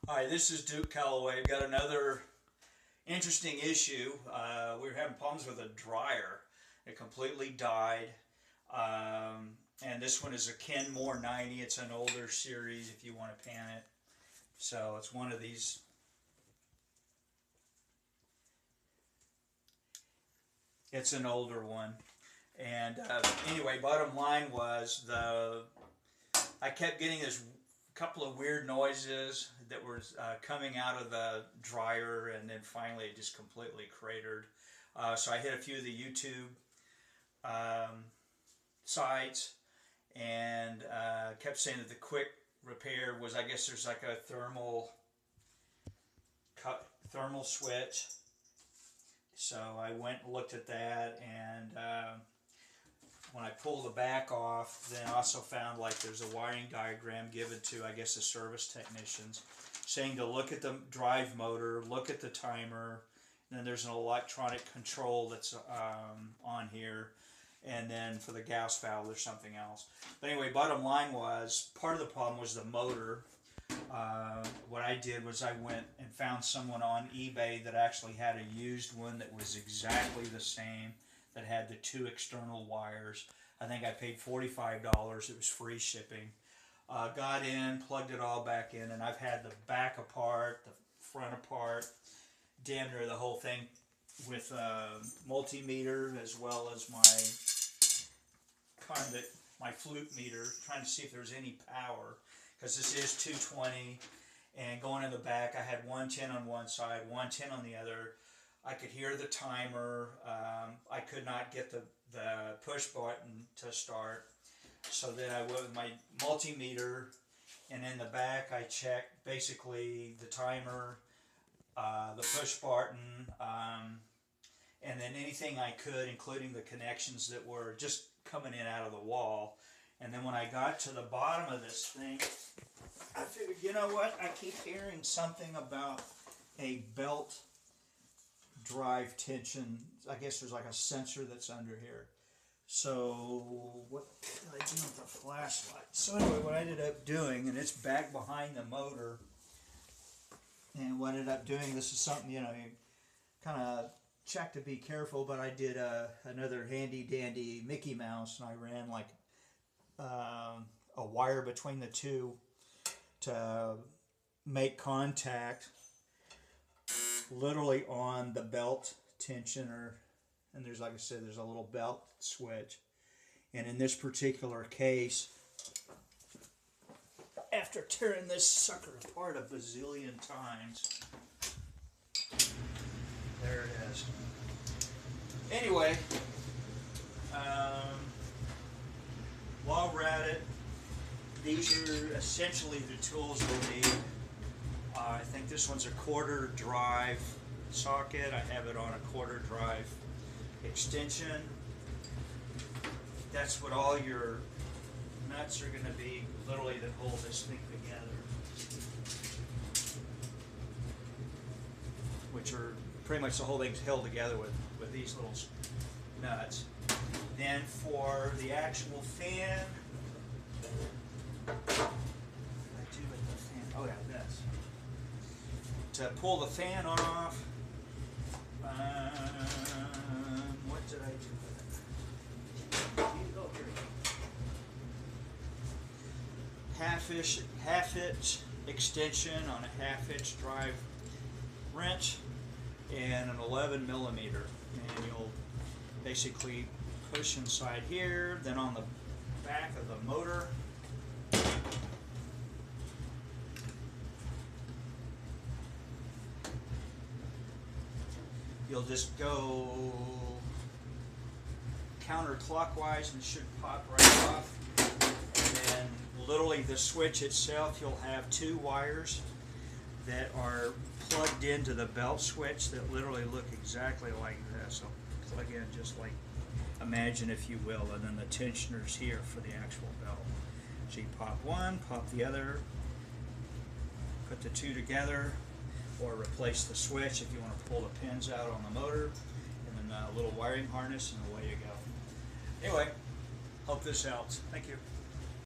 Hi, this is Duke Calloway. We've got another interesting issue. We were having problems with a dryer. It completely died. And this one is a Kenmore 90. It's an older series if you want to pan it. So it's one of these. It's an older one. And anyway, bottom line was I kept getting this couple of weird noises that were coming out of the dryer, and then finally it just completely cratered. So I hit a few of the YouTube sites and kept saying that the quick repair was, I guess there's like a thermal switch. So I went and looked at that, and when I pull the back off, then I also found like there's a wiring diagram given to, I guess, the service technicians, saying to look at the drive motor, look at the timer, and then there's an electronic control that's on here, and then for the gas valve there's something else. But anyway, bottom line was, part of the problem was the motor. What I did was I went and found someone on eBay that actually had a used one that was exactly the same, that had the two external wires. I think I paid $45. It was free shipping. Got in, plugged it all back in, and I've had the back apart, the front apart, damn near the whole thing, with multimeter as well as my flute meter, trying to see if there's any power, because this is 220, and going in the back I had 110 on one side, 110 on the other. I could hear the timer. I could not get the push button to start. So then I went with my multimeter, and in the back I checked basically the timer, the push button, and then anything I could, including the connections that were just coming in out of the wall. And then when I got to the bottom of this thing, I figured, you know what? I keep hearing something about a belt drive tension. I guess there's like a sensor that's under here. So what did I do with the flashlight? So anyway, what I ended up doing, and it's back behind the motor, and what I ended up doing, this is something, you kind of check to be careful, but I did another handy dandy Mickey Mouse, and I ran like a wire between the two to make contact literally on the belt tensioner, and there's, like I said, there's a little belt switch. And in this particular case, after tearing this sucker apart a bazillion times, there it is. Anyway, while we're at it, these are essentially the tools we'll need. I think this one's a quarter drive socket. I have it on a quarter drive extension. That's what all your nuts are going to be, literally, that hold this thing together. Which are pretty much the whole thing's held together with these little nuts. Then for the actual fan, oh yeah, this. To pull the fan off, what did I do with it? Oh, here we go. Half-inch extension on a half-inch drive wrench and an 11 millimeter. And you'll basically push inside here, then on the back of the motor. You'll just go counterclockwise and it should pop right off. And then literally the switch itself, you'll have two wires that are plugged into the belt switch that literally look exactly like this. So plug in just like, imagine if you will, and then the tensioner's here for the actual belt. So you pop one, pop the other, put the two together, or replace the switch if you want to pull the pins out on the motor, and then a little wiring harness, and away you go. Anyway, hope this helps. Thank you.